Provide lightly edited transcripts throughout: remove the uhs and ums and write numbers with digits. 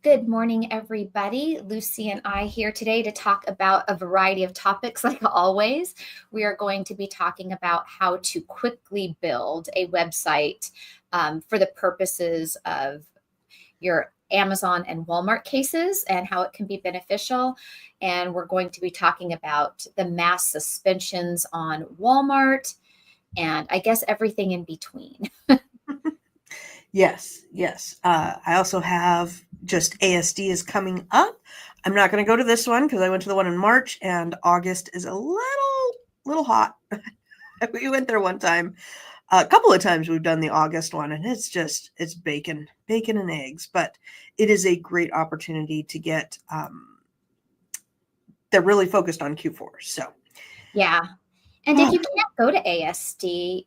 Good morning, everybody. Lucy and I here today to talk about a variety of topics like always. We are going to be talking about how to quickly build a website for the purposes of your Amazon and Walmart cases and how it can be beneficial. And we're going to be talking about the mass suspensions on Walmart and I guess everything in between. Yes. I also have just ASD is coming up. I'm not going to go to this one because I went to the one in March, and August is a little hot. We went there one time. A couple of times we've done the August one, and it's bacon and eggs, but it is a great opportunity to get, they're really focused on Q4. So Yeah. And if you can't go to ASD,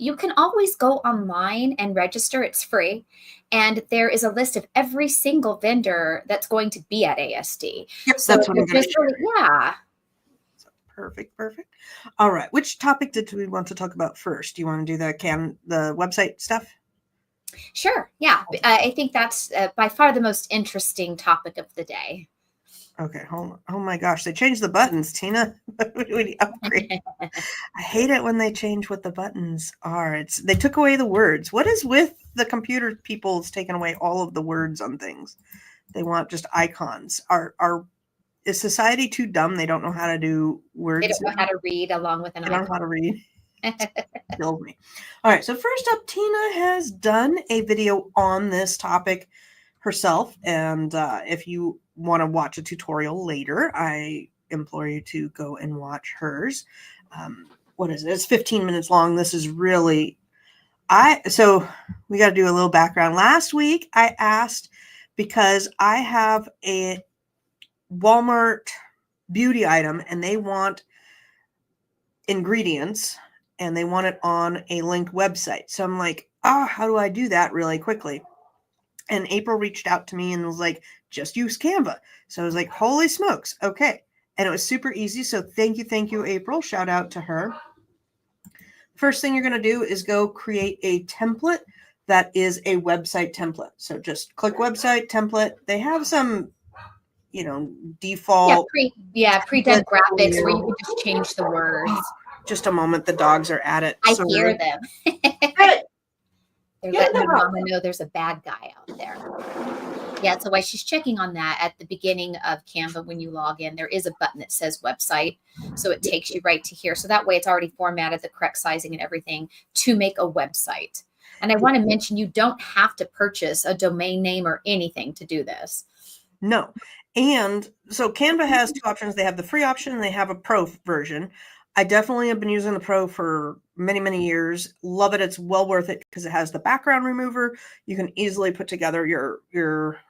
you can always go online and register. It's free. And there is a list of every single vendor that's going to be at ASD. Yep, so that's what I'm going to share. Yeah. So perfect. All right. Which topic did we want to talk about first? Do you want to do the website stuff? Sure. Yeah. I think that's by far the most interesting topic of the day. Okay. Oh my gosh. They changed the buttons, Tina. We upgrade. I hate it when they change what the buttons are. They took away the words. What is with the computer people's taking away all of the words on things? They want just icons. Is society too dumb? They don't know how to do words. They don't know how to read along with an icon. They don't know how to read. Kills me. All right. So first up, Tina has done a video on this topic herself. And if you want to watch a tutorial later, I implore you to go and watch hers. What is it? It's 15 minutes long. This is really, so we got to do a little background. Last week I asked because I have a Walmart beauty item and they want ingredients and they want it on a linked website. So I'm like, how do I do that really quickly? And April reached out to me and was like, just use Canva. So I was like, holy smokes. Okay. And it was super easy. So thank you, April. Shout out to her. First thing you're going to do is go create a template that is a website template. So just click website template. They have some, default. Pre-done graphics where you can just change the words. Just a moment. The dogs are at it. I hear them. They're letting their mama know there's a bad guy out there. Yeah, so while she's checking on that, at the beginning of Canva, when you log in, there is a button that says website. So it takes you right to here. So that way it's already formatted, the correct sizing and everything to make a website. And I want to mention, you don't have to purchase a domain name or anything to do this. No. And so Canva has two options. They have the free option and they have a pro version. I definitely have been using the pro for many, many years. Love it. It's well worth it because it has the background remover. You can easily put together your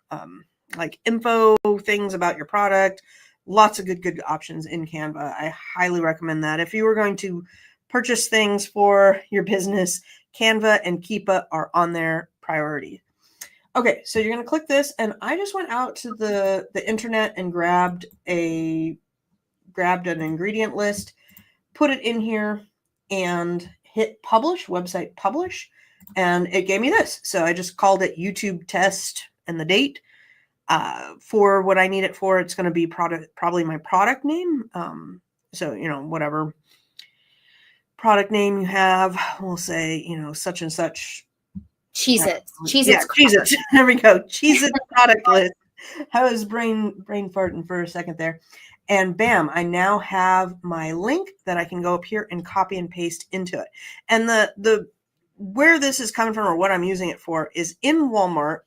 like info things about your product. Lots of good options in Canva. I highly recommend that. If you were going to purchase things for your business, Canva and Keepa are on their priority. Okay, so you're going to click this, and I just went out to the internet and grabbed an ingredient list, put it in here, and hit publish, website publish, and it gave me this. So I just called it YouTube test and the date. For what I need it for, it's going to be probably my product name. So, whatever product name you have, we'll say, such and such. Cheez-Its. Cheez-Its. There we go. Cheez-Its product list. I was brain farting for a second there. And bam, I now have my link that I can go up here and copy and paste into it. And the where this is coming from or what I'm using it for is in Walmart.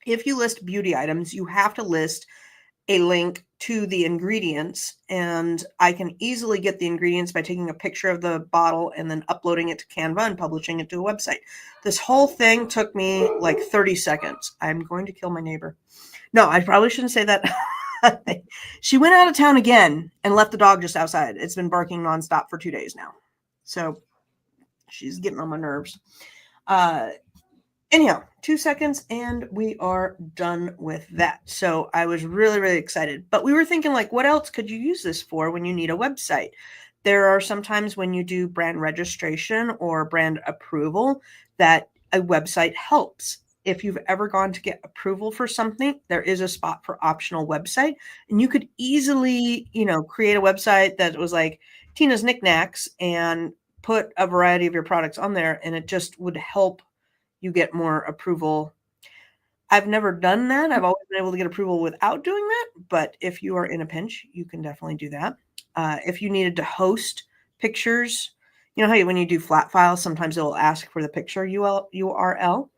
If you list beauty items, you have to list a link to the ingredients, and I can easily get the ingredients by taking a picture of the bottle and then uploading it to Canva and publishing it to a website. This whole thing took me like 30 seconds. I'm going to kill my neighbor. No, I probably shouldn't say that. She went out of town again and left the dog just outside. It's been barking nonstop for 2 days now. So she's getting on my nerves. Anyhow, 2 seconds and we are done with that. So I was really, really excited. But we were thinking, like, what else could you use this for when you need a website? There are sometimes when you do brand registration or brand approval that a website helps. if you've ever gone to get approval for something, there is a spot for optional website. And you could easily, create a website that was like Tina's Knickknacks and put a variety of your products on there, and it just would help you get more approval. I've never done that. I've always been able to get approval without doing that. But if you are in a pinch, you can definitely do that. If you needed to host pictures, you know how when you do flat files, sometimes it will ask for the picture URL.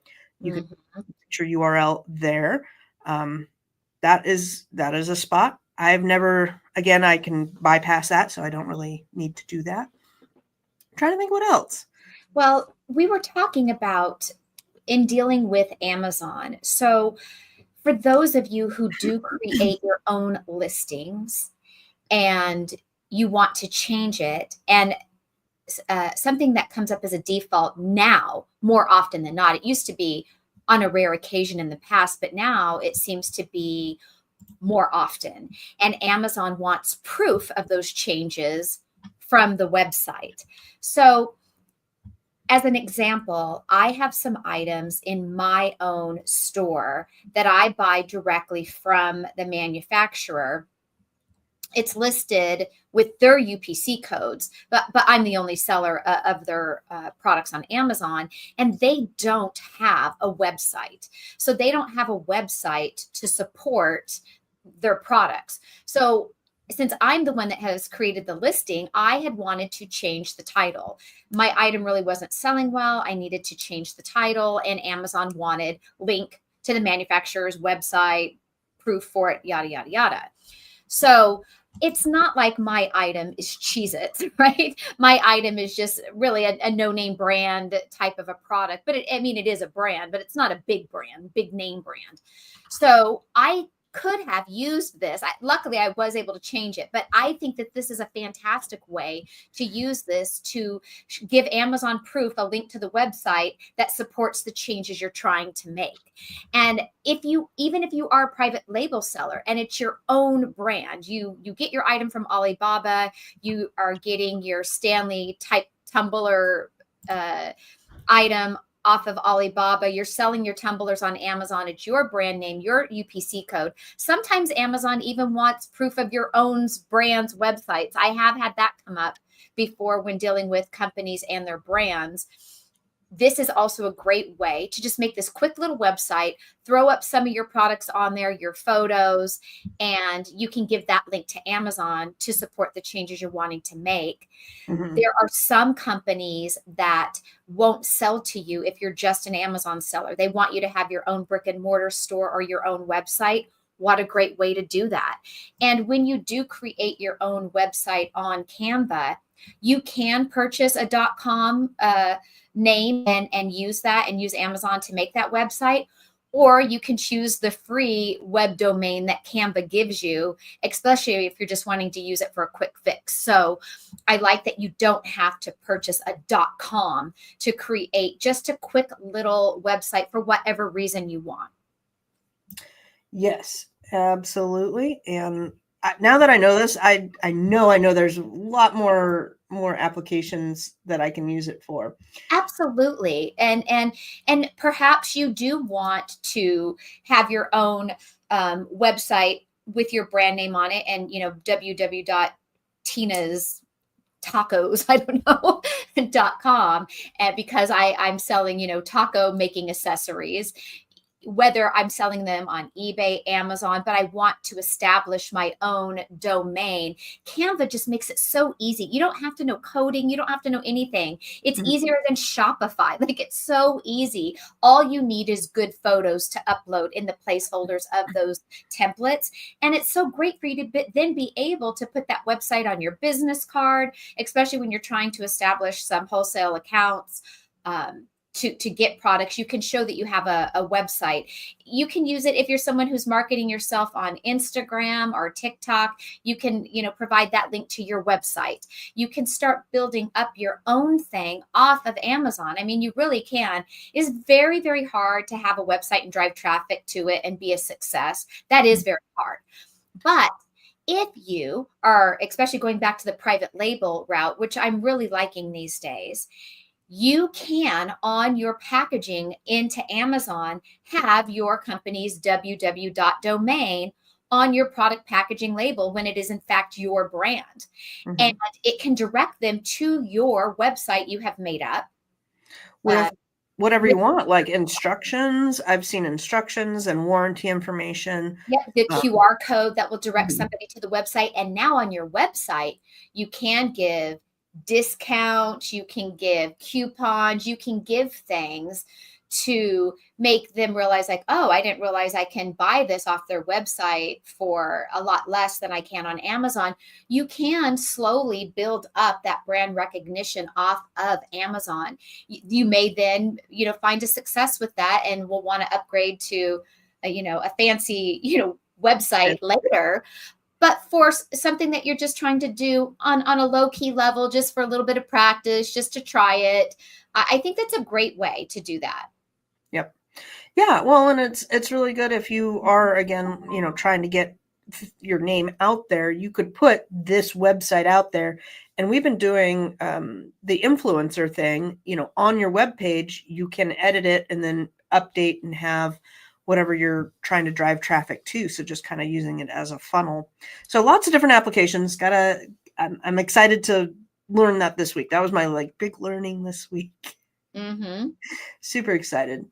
You could put the picture URL there. That is a spot. I've never, again, I can bypass that, so I don't really need to do that. I'm trying to think what else. Well, we were talking about in dealing with Amazon. So for those of you who do create your own listings and you want to change it, and something that comes up as a default now more often than not, it used to be on a rare occasion in the past, but now it seems to be more often. And Amazon wants proof of those changes from the website. So as an example, I have some items in my own store that I buy directly from the manufacturer. It's listed with their UPC codes, but I'm the only seller of their products on Amazon, and they don't have a website. So they don't have a website to support their products. So since I'm the one that has created the listing, I had wanted to change the title. My item really wasn't selling well. I needed to change the title, and Amazon wanted link to the manufacturer's website, proof for it, yada, yada, yada. So it's not like my item is Cheez-Its, right? My item is just really a no-name brand type of a product. But it is a brand, but it's not a big brand, big name brand. So I could have used this. Luckily, I was able to change it, but I think that this is a fantastic way to use this to give Amazon proof, a link to the website that supports the changes you're trying to make. And even if you are a private label seller and it's your own brand, you get your item from Alibaba, you are getting your Stanley type tumbler item off of Alibaba, you're selling your tumblers on Amazon, it's your brand name, your UPC code. Sometimes Amazon even wants proof of your own brand's websites. I have had that come up before when dealing with companies and their brands. This is also a great way to just make this quick little website, throw up some of your products on there, your photos, and you can give that link to Amazon to support the changes you're wanting to make. Mm-hmm. There are some companies that won't sell to you if you're just an Amazon seller. They want you to have your own brick and mortar store or your own website. What a great way to do that. And when you do create your own website on Canva, you can purchase a .com name and use that and use Amazon to make that website. Or you can choose the free web domain that Canva gives you, especially if you're just wanting to use it for a quick fix. So I like that you don't have to purchase a .com to create just a quick little website for whatever reason you want. Yes, absolutely. And now that I know this, I know there's a lot more applications that I can use it for. Absolutely. And perhaps you do want to have your own website with your brand name on it, and www.Tina's tacos, I don't know, .com, and because I'm selling, taco making accessories, whether I'm selling them on eBay, Amazon, but I want to establish my own domain. Canva just makes it so easy. You don't have to know coding. You don't have to know anything. It's easier than Shopify. Like, it's so easy. All you need is good photos to upload in the placeholders of those templates. And it's so great for you to then be able to put that website on your business card, especially when you're trying to establish some wholesale accounts. To get products, you can show that you have a website. You can use it if you're someone who's marketing yourself on Instagram or TikTok. You can, provide that link to your website. You can start building up your own thing off of Amazon. I mean, you really can. It's very, very hard to have a website and drive traffic to it and be a success. That is very hard. But if you are, especially going back to the private label route, which I'm really liking these days, you can, on your packaging into Amazon, have your company's www.domain on your product packaging label when it is in fact your brand. Mm-hmm. And it can direct them to your website you have made up. With whatever you want, like instructions. I've seen instructions and warranty information. Yep, the QR code that will direct Mhm. somebody to the website. And now on your website, you can give discounts, you can give coupons, you can give things to make them realize, like, oh, I didn't realize I can buy this off their website for a lot less than I can on Amazon. You can slowly build up that brand recognition off of Amazon. You may then, find a success with that and will want to upgrade to a fancy, website later. But for something that you're just trying to do on a low key level, just for a little bit of practice, just to try it, I think that's a great way to do that. Yep. Yeah. Well, and it's really good if you are, again, trying to get your name out there. You could put this website out there, and we've been doing the influencer thing. On your webpage, you can edit it and then update and have whatever you're trying to drive traffic to. So just kind of using it as a funnel. So lots of different applications. I'm excited to learn that this week. That was my big learning this week. Mm-hmm. Super excited.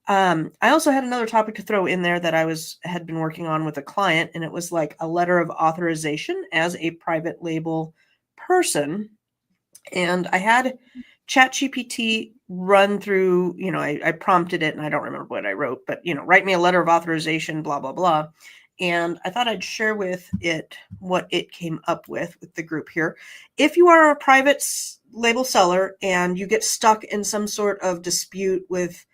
I also had another topic to throw in there that I had been working on with a client, and it was like a letter of authorization as a private label person. And I had ChatGPT run through, I prompted it, and I don't remember what I wrote, but, write me a letter of authorization, blah, blah, blah. And I thought I'd share with it what it came up with the group here. If you are a private label seller and you get stuck in some sort of dispute with,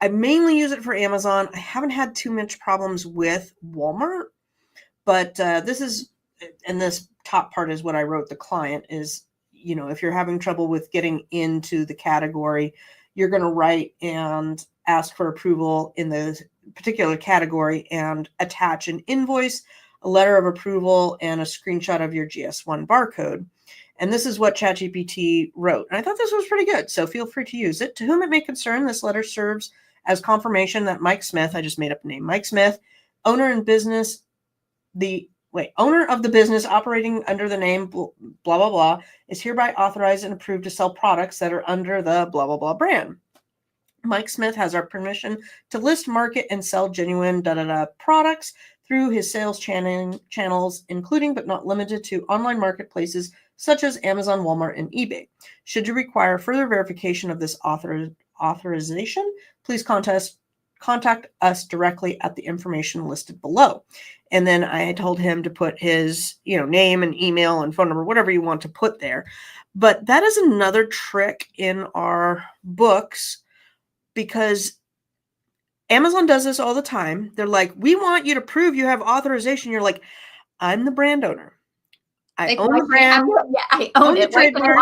I mainly use it for Amazon. I haven't had too much problems with Walmart, but this top part is what I wrote the client is, if you're having trouble with getting into the category, you're going to write and ask for approval in the particular category and attach an invoice, a letter of approval, and a screenshot of your GS1 barcode. And this is what ChatGPT wrote. And I thought this was pretty good, so feel free to use it. To whom it may concern, this letter serves as confirmation that Mike Smith, I just made up a name, Mike Smith, owner of the business operating under the name blah, blah, blah, is hereby authorized and approved to sell products that are under the blah, blah, blah brand. Mike Smith has our permission to list, market, and sell genuine products through his sales channels, including but not limited to online marketplaces such as Amazon, Walmart, and eBay. Should you require further verification of this authorization, please contact us directly at the information listed below. And then I told him to put his, name and email and phone number, whatever you want to put there. But that is another trick in our books, because Amazon does this all the time. They're like, we want you to prove you have authorization. You're like, I'm the brand owner. I own the brand. Yeah, I own it. Trademark.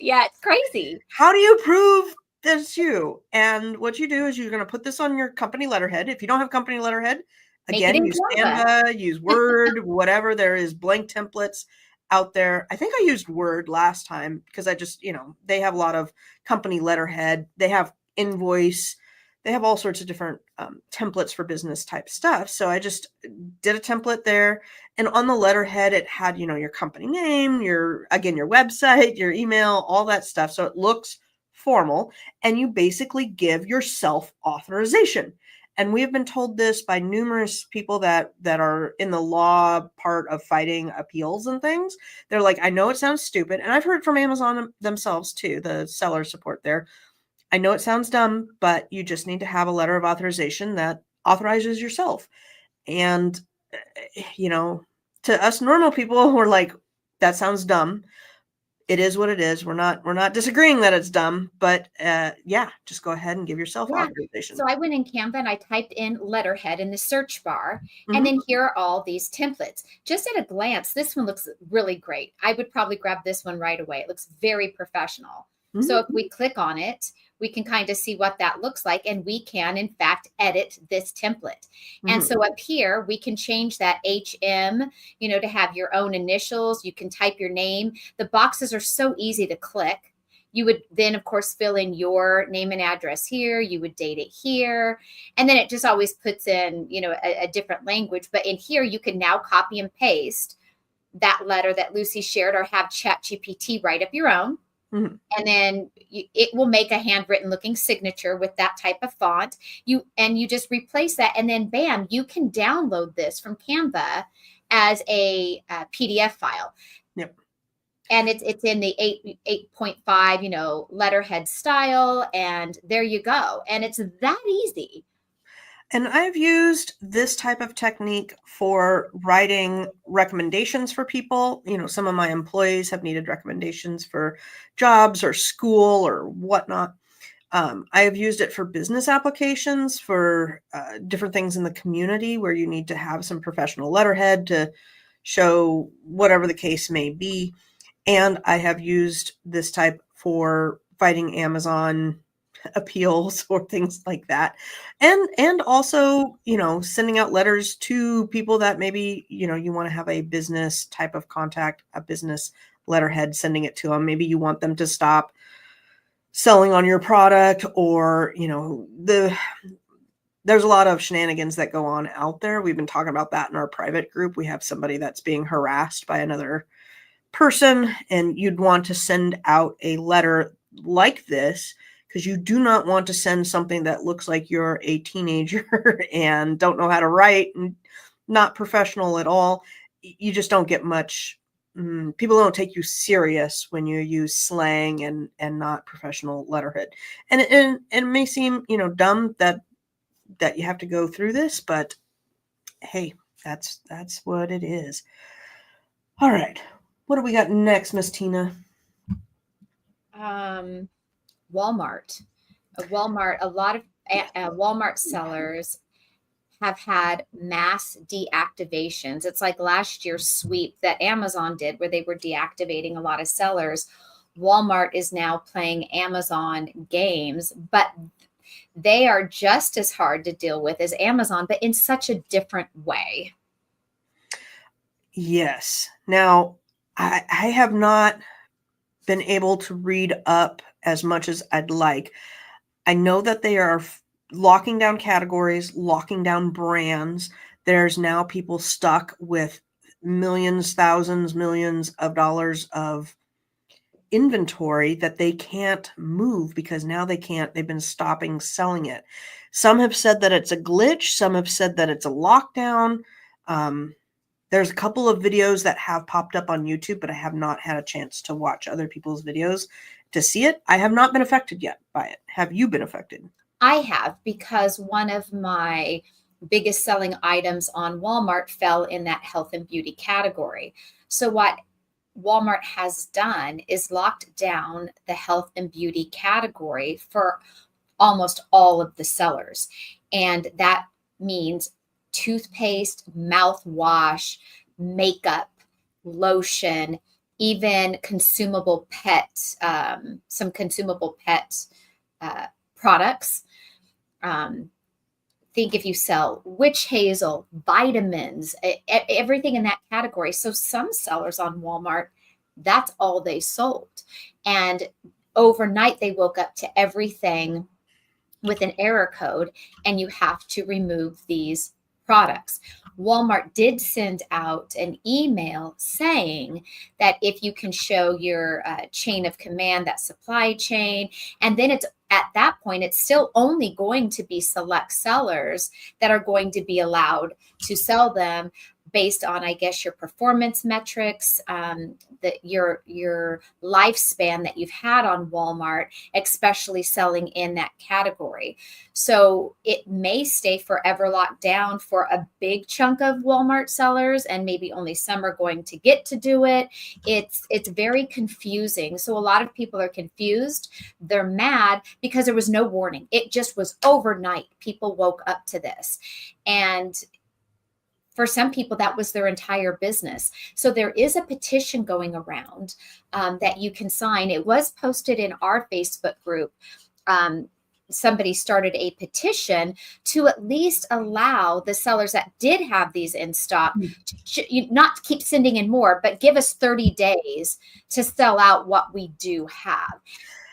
Yeah, it's crazy. How do you prove that's you? And what you do is you're going to put this on your company letterhead. If you don't have company letterhead, again, use Canva, use Word, whatever. There is blank templates out there. I think I used Word last time because I just, they have a lot of company letterhead. They have invoice. They have all sorts of different templates for business type stuff. So I just did a template there. And on the letterhead, it had, your company name, your website, your email, all that stuff. So it looks formal. And you basically give yourself authorization. And we have been told this by numerous people that are in the law part of fighting appeals and things. They're like, I know it sounds stupid. And I've heard from Amazon themselves too, the seller support there. I know it sounds dumb, but you just need to have a letter of authorization that authorizes yourself. And, to us normal people who are like, that sounds dumb. It is what it is. We're not disagreeing that it's dumb, but just go ahead and give yourself authorization. So I went in Canva and I typed in letterhead in the search bar, and then here are all these templates. Just at a glance, this one looks really great. I would probably grab this one right away. It looks very professional. So if we click on it, we can kind of see what that looks like, and we can, in fact, edit this template. And so up here, we can change that HM, to have your own initials. You can type your name. The boxes are so easy to click. You would then, of course, fill in your name and address here. You would date it here. And then it just always puts in, a different language. But in here, you can now copy and paste that letter that Lucy shared, or have ChatGPT write up your own. Mm-hmm. And then it will make a handwritten looking signature with that type of font. You just replace that. And then bam, you can download this from Canva as a PDF file. Yep. And it's in the 8.5, letterhead style. And there you go. And it's that easy. And I've used this type of technique for writing recommendations for people. Some of my employees have needed recommendations for jobs or school or whatnot. I have used it for business applications, for different things in the community where you need to have some professional letterhead to show whatever the case may be. And I have used this type for fighting Amazon appeals or things like that. And also, sending out letters to people that maybe, you want to have a business type of contact, a business letterhead, sending it to them. Maybe you want them to stop selling on your product, or, there's a lot of shenanigans that go on out there. We've been talking about that in our private group. We have somebody that's being harassed by another person, and you'd want to send out a letter like this, because you do not want to send something that looks like you're a teenager and don't know how to write and not professional at all. You just don't get much. People don't take you serious when you use slang and not professional letterhead. And it may seem, dumb that you have to go through this, but hey, that's what it is. All right. What do we got next, Miss Tina? Walmart. A lot of Walmart sellers have had mass deactivations. It's like last year's sweep that Amazon did, where they were deactivating a lot of sellers. Walmart is now playing Amazon games, but they are just as hard to deal with as Amazon, but in such a different way. Yes. Now, I have not been able to read up as much as I'd like. I know that they are locking down categories, locking down brands. There's now people stuck with millions, thousands, millions of dollars of inventory that they can't move because now they've been stopping selling it. Some have said that it's a glitch. Some have said that it's a lockdown. There's a couple of videos that have popped up on YouTube, but I have not had a chance to watch other people's videos to see it. I have not been affected yet by it. Have you been affected? I have, because one of my biggest selling items on Walmart fell in that health and beauty category. So what Walmart has done is locked down the health and beauty category for almost all of the sellers. And that means toothpaste, mouthwash, makeup, lotion, even consumable pets, some consumable pet products. Think if you sell witch hazel, vitamins, everything in that category. So some sellers on Walmart, that's all they sold. And overnight, they woke up to everything with an error code, and you have to remove these products. Walmart did send out an email saying that if you can show your chain of command, that supply chain, and then it's at that point, it's still only going to be select sellers that are going to be allowed to sell them based on, I guess, your performance metrics, your lifespan that you've had on Walmart, especially selling in that category. So it may stay forever locked down for a big chunk of Walmart sellers, and maybe only some are going to get to do it. It's very confusing. So a lot of people are confused. They're mad because there was no warning. It just was overnight. People woke up to this. And for some people, that was their entire business. So there is a petition going around that you can sign. It was posted in our Facebook group. Somebody started a petition to at least allow the sellers that did have these in stock to not keep sending in more, but give us 30 days to sell out what we do have.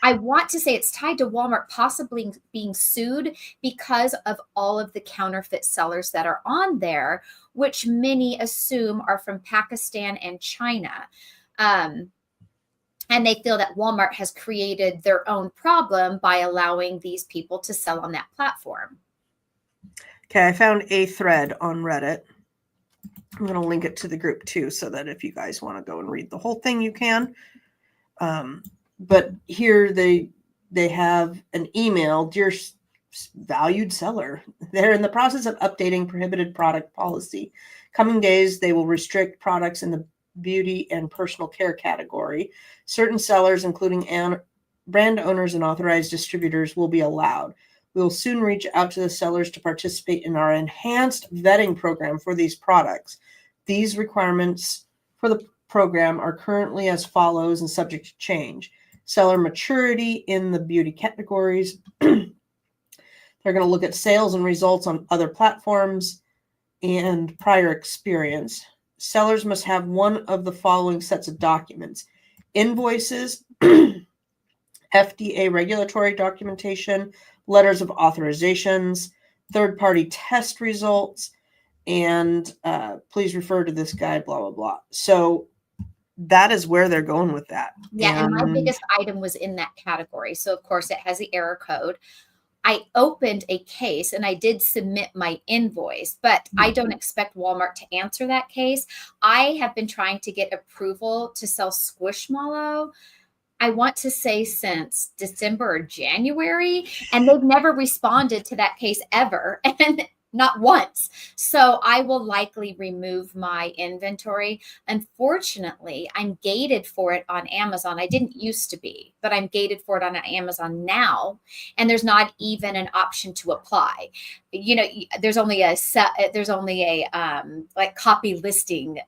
I want to say it's tied to Walmart possibly being sued because of all of the counterfeit sellers that are on there, which many assume are from Pakistan and China. And they feel that Walmart has created their own problem by allowing these people to sell on that platform. Okay, I found a thread on Reddit. I'm going to link it to the group too, so that if you guys want to go and read the whole thing, you can. But here they have an email. Dear valued seller, they're in the process of updating prohibited product policy. Coming days, they will restrict products in the beauty and personal care category. Certain sellers, including brand owners and authorized distributors, will be allowed. We will soon reach out to the sellers to participate in our enhanced vetting program for these products. These requirements for the program are currently as follows and subject to change. Seller maturity in the beauty categories. They're going to look at sales and results on other platforms and prior experience. Sellers must have one of the following sets of documents: invoices, FDA regulatory documentation, letters of authorizations, third-party test results, and please refer to this guide, blah, blah, blah. So that is where they're going with that. Yeah, and my biggest item was in that category. So, of course, it has the error code. I opened a case and I did submit my invoice, but I don't expect Walmart to answer that case. I have been trying to get approval to sell Squishmallow, I want to say since December or January, and they've never responded to that case ever, and not once. So I will likely remove my inventory. Unfortunately, I'm gated for it on Amazon. I didn't used to be, but I'm gated for it on Amazon now, and there's not even an option to apply. You know, there's only a like copy listing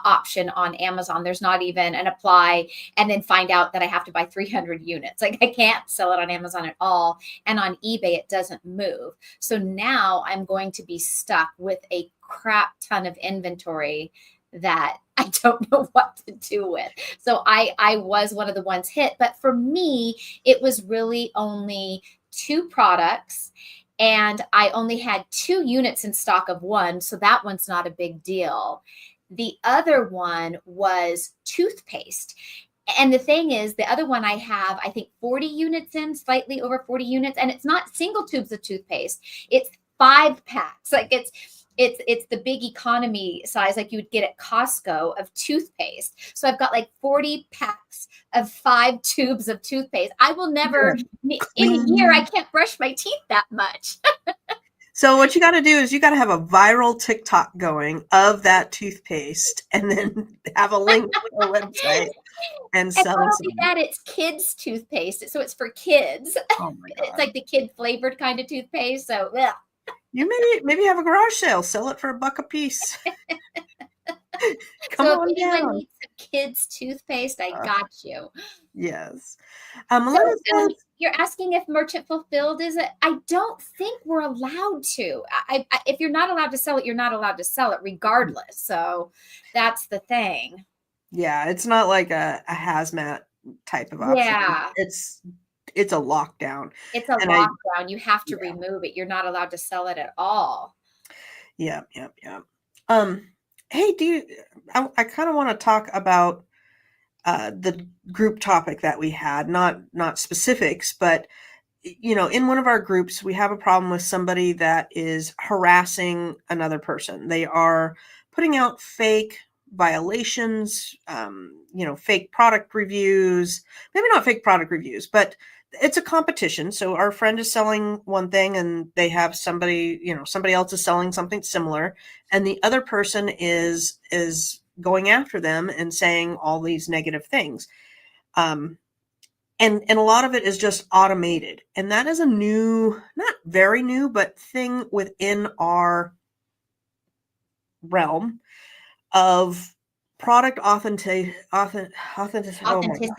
option on Amazon. There's not even an apply and then find out that I have to buy 300 units. Like I can't sell it on Amazon at all. And on eBay, it doesn't move. So now I'm going to be stuck with a crap ton of inventory that I don't know what to do with. So I was one of the ones hit. But for me, it was really only 2 products. And I only had 2 units in stock of one. So that one's not a big deal. The other one was toothpaste. And the thing is, the other one I have, I think 40 units in, slightly over 40 units. And it's not single tubes of toothpaste. It's 5 packs. Like it's the big economy size like you would get at Costco of toothpaste. So I've got like 40 packs of 5 tubes of toothpaste. I will never, in a year, I can't brush my teeth that much. So what you got to do is you got to have a viral TikTok going of that toothpaste and then have a link to the website and sell it. Not only that, it's kids toothpaste. So it's for kids. Oh my God. It's like the kid flavored kind of toothpaste. So ugh. You maybe have a garage sale, sell it for $1 a piece. Come so on if anyone down. needs some kids toothpaste, I got you. Yes. So you're asking if merchant fulfilled is it? I don't think we're allowed to. If you're not allowed to sell it, you're not allowed to sell it regardless. So that's the thing. Yeah, it's not like a hazmat type of option. Yeah. It's a lockdown. It's a lockdown. You have to remove it. You're not allowed to sell it at all. Yeah. Hey, I kind of want to talk about the group topic that we had, not specifics, but in one of our groups, we have a problem with somebody that is harassing another person. They are putting out fake violations, fake product reviews, maybe not fake product reviews, but it's a competition. So our friend is selling one thing and they have somebody else is selling something similar. And the other person is going after them and saying all these negative things. And a lot of it is just automated. And that is a new, not very new, but thing within our realm of product authenticity. Oh my God.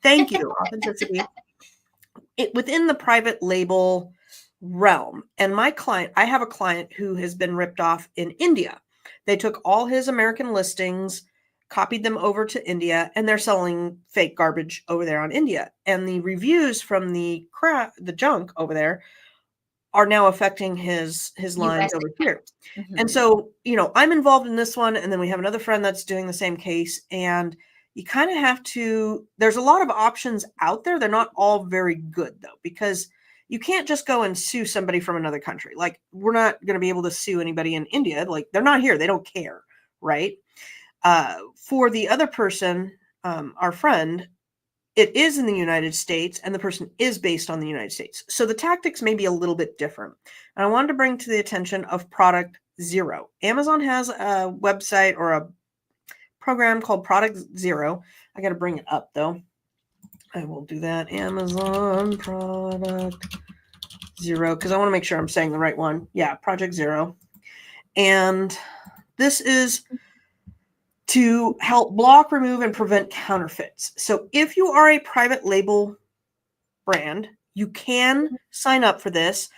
Thank you. Authenticity. Within the private label realm. And I have a client who has been ripped off in India. They took all his American listings, copied them over to India, and they're selling fake garbage over there on India. And the reviews from the junk over there are now affecting his lines US over here. account. Mhm. And so, I'm involved in this one, and then we have another friend that's doing the same case, and you kind of have to, there's a lot of options out there. They're not all very good though, because you can't just go and sue somebody from another country. Like, we're not going to be able to sue anybody in India. Like, they're not here. They don't care. Right. For the other person, our friend, it is in the United States, and the person is based on the United States. So the tactics may be a little bit different. And I wanted to bring to the attention of Product Zero. Amazon has a website or a program called Product Zero. I got to bring it up though. I will do that. Amazon Product Zero, because I want to make sure I'm saying the right one. Yeah, Project Zero. And this is to help block, remove, and prevent counterfeits. So if you are a private label brand, you can sign up for this.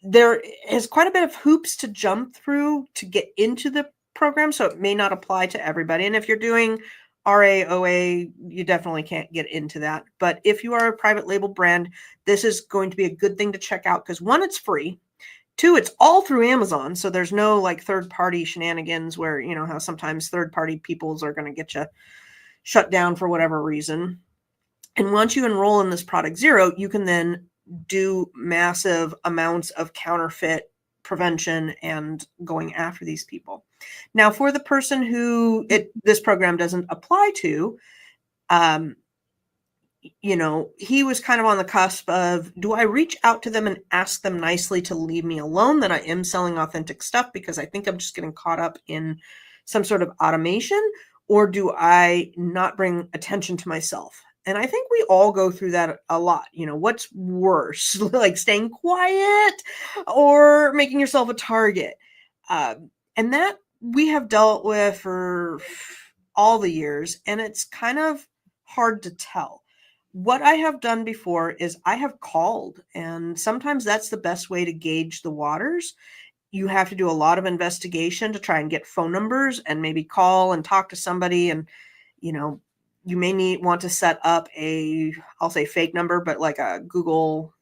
There is quite a bit of hoops to jump through to get into the program, so it may not apply to everybody. And if you're doing RAOA, you definitely can't get into that. But if you are a private label brand, this is going to be a good thing to check out, because one, it's free. Two, it's all through Amazon, so there's no like third-party shenanigans where, how sometimes third-party peoples are going to get you shut down for whatever reason. And once you enroll in this Product Zero, you can then do massive amounts of counterfeit prevention and going after these people. Now, for the person who this program doesn't apply to, he was kind of on the cusp of, do I reach out to them and ask them nicely to leave me alone, that I am selling authentic stuff, because I think I'm just getting caught up in some sort of automation, or do I not bring attention to myself? And I think we all go through that a lot. What's worse, like staying quiet or making yourself a target? And that we have dealt with for all the years, and it's kind of hard to tell. What I have done before is I have called, and sometimes that's the best way to gauge the waters. You have to do a lot of investigation to try and get phone numbers and maybe call and talk to somebody. And, you may want to set up I'll say fake number, but like a Google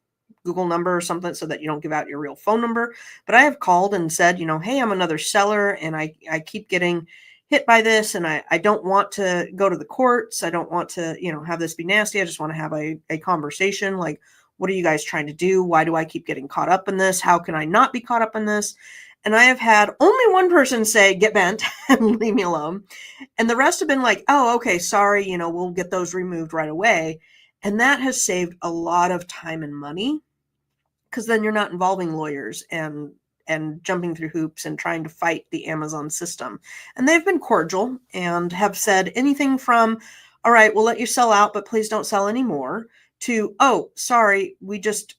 number or something, so that you don't give out your real phone number. But I have called and said, hey, I'm another seller, and I keep getting hit by this, and I don't want to go to the courts. I don't want to, have this be nasty. I just want to have a conversation. Like, what are you guys trying to do? Why do I keep getting caught up in this? How can I not be caught up in this? And I have had only one person say, get bent and leave me alone. And the rest have been like, oh, okay, sorry, we'll get those removed right away. And that has saved a lot of time and money, because then you're not involving lawyers and jumping through hoops and trying to fight the Amazon system. And they've been cordial and have said anything from, all right, we'll let you sell out, but please don't sell anymore, to, oh, sorry, we just,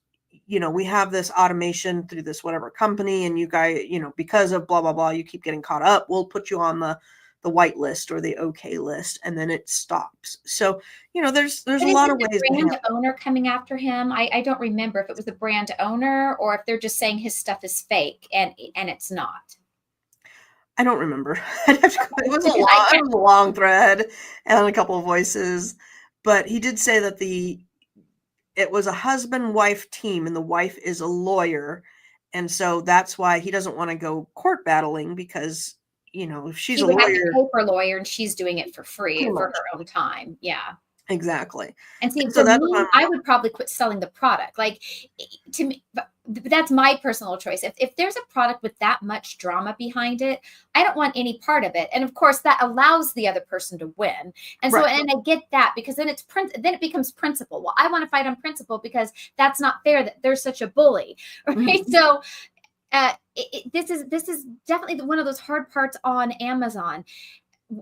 we have this automation through this whatever company, and you guys, because of blah, blah, blah, you keep getting caught up. We'll put you on the white list or the okay list, and then it stops. So, there's a lot of ways. The brand owner coming after him, I don't remember if it was the brand owner or if they're just saying his stuff is fake and it's not. I don't remember. It was a long thread and a couple of voices, but he did say that it was a husband-wife team, and the wife is a lawyer, and so that's why he doesn't want to go court battling, because if she's a lawyer, have to pay for a lawyer, and she's doing it for free for her own time. Yeah, exactly. And see, so me, I would probably quit selling the product. Like, to me, but that's my personal choice. If there's a product with that much drama behind it, I don't want any part of it. And of course, that allows the other person to win. And so, and I get that, because then it becomes principle. Well, I want to fight on principle because that's not fair that there's such a bully, right? Mm-hmm. So. This is definitely one of those hard parts on Amazon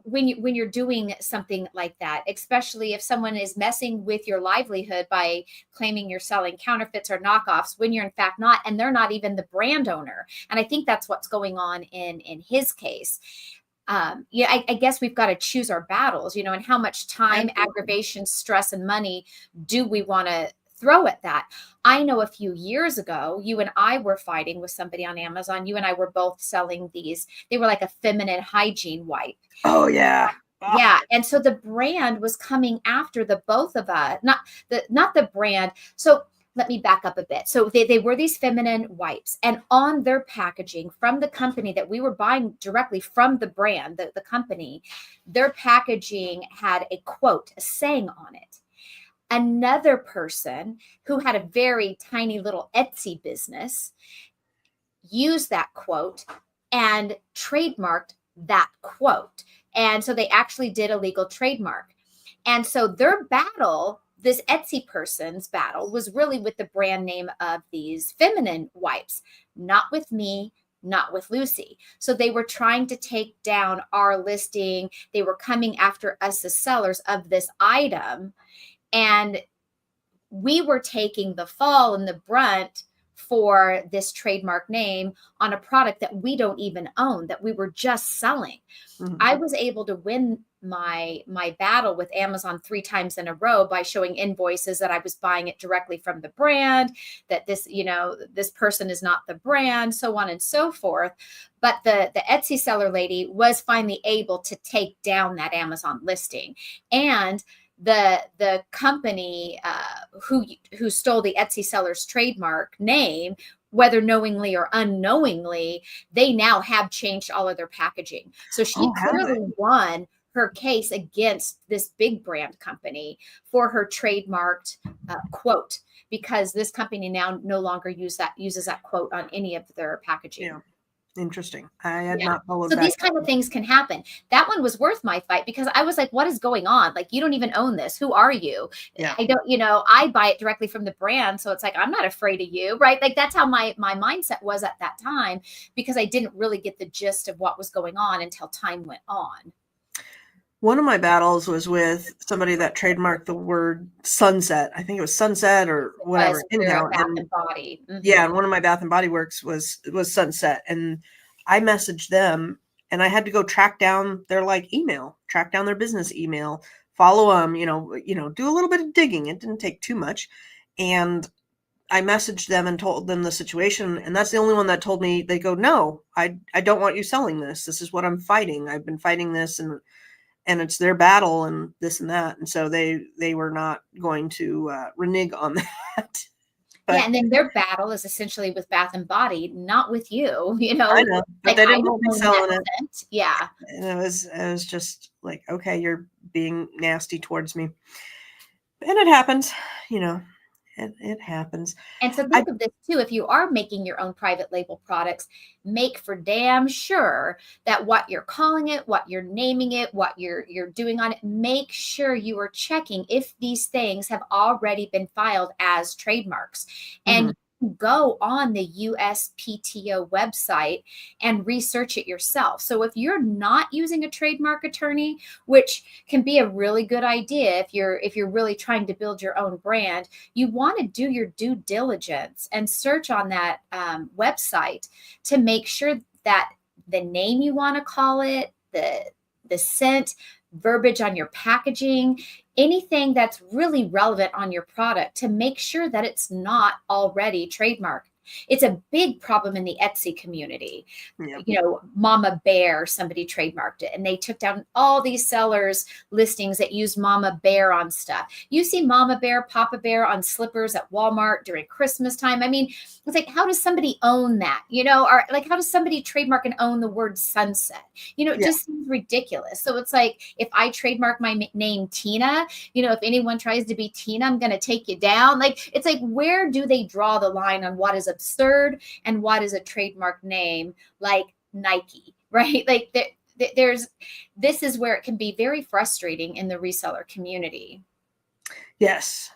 when you're doing something like that, especially if someone is messing with your livelihood by claiming you're selling counterfeits or knockoffs when you're in fact not, and they're not even the brand owner. And I think that's what's going on in his case. I guess we've got to choose our battles, and how much time, aggravation, stress, and money do we want to throw at that. I know a few years ago, you and I were fighting with somebody on Amazon. You and I were both selling these. They were like a feminine hygiene wipe. Oh, yeah. Ah, Yeah. And so the brand was coming after the both of us, not the brand. So let me back up a bit. So they were these feminine wipes, and on their packaging from the company that we were buying directly from the brand, the company, their packaging had a quote, a saying on it. Another person who had a very tiny little Etsy business used that quote and trademarked that quote. And so they actually did a legal trademark. And so their battle, this Etsy person's battle, was really with the brand name of these feminine wipes, not with me, not with Lucy. So they were trying to take down our listing. They were coming after us as sellers of this item. And we were taking the fall and the brunt for this trademark name on a product that we don't even own, that we were just selling. mhm. I was able to win my battle with Amazon 3 times in a row by showing invoices that I was buying it directly from the brand, that this person is not the brand, so on and so forth. But the Etsy seller lady was finally able to take down that Amazon listing. And the company who stole the Etsy seller's trademark name, whether knowingly or unknowingly, they now have changed all of their packaging. So she Oh, have they? clearly won her case against this big brand company for her trademarked quote, because this company now no longer uses that quote on any of their packaging. Yeah. Interesting. I had Yeah. not followed So that. these kind of things can happen. That one was worth my fight because I was like, what is going on? Like, you don't even own this. Who are you? Yeah. I don't, I buy it directly from the brand. So it's like, I'm not afraid of you, right? Like that's how my mindset was at that time, because I didn't really get the gist of what was going on until time went on. One of my battles was with somebody that trademarked the word sunset. I think it was sunset or whatever. Anyhow, Bath and Body. Mm-hmm. Yeah, and one of my Bath and Body Works was sunset, and I messaged them, and I had to go track down their email, track down their business email, follow them, do a little bit of digging. It didn't take too much, and I messaged them and told them the situation, and that's the only one that told me. They go, "No, I don't want you selling this. This is what I'm fighting. I've been fighting this, and it's their battle and this and that." And so they were not going to renege on that. But yeah, and then their battle is essentially with Bath and Body, not with you. I know, but they didn't want me selling it. Scent. Yeah. And it was just like, okay, you're being nasty towards me. And it happens, it happens. And so think of this too, if you are making your own private label products, make for damn sure that what you're calling it, what you're naming it, what you're doing on it, make sure you are checking if these things have already been filed as trademarks. And Mhm. go on the USPTO website and research it yourself. So if you're not using a trademark attorney, which can be a really good idea if you're really trying to build your own brand, you want to do your due diligence and search on that website to make sure that the name you want to call it, the scent, verbiage on your packaging, anything that's really relevant on your product, to make sure that it's not already trademarked. It's a big problem in the Etsy community. Yeah. Mama Bear, somebody trademarked it, and they took down all these sellers listings that used Mama Bear on stuff. You see Mama Bear, Papa Bear on slippers at Walmart during Christmas time. I mean, it's like, how does somebody own that? Or like, how does somebody trademark and own the word sunset? It just seems ridiculous. So it's like, if I trademark my name Tina, if anyone tries to be Tina, I'm going to take you down. Like, it's like, where do they draw the line on what is absurd and what is a trademark name, like Nike, right? Like this is where it can be very frustrating in the reseller community. Yes,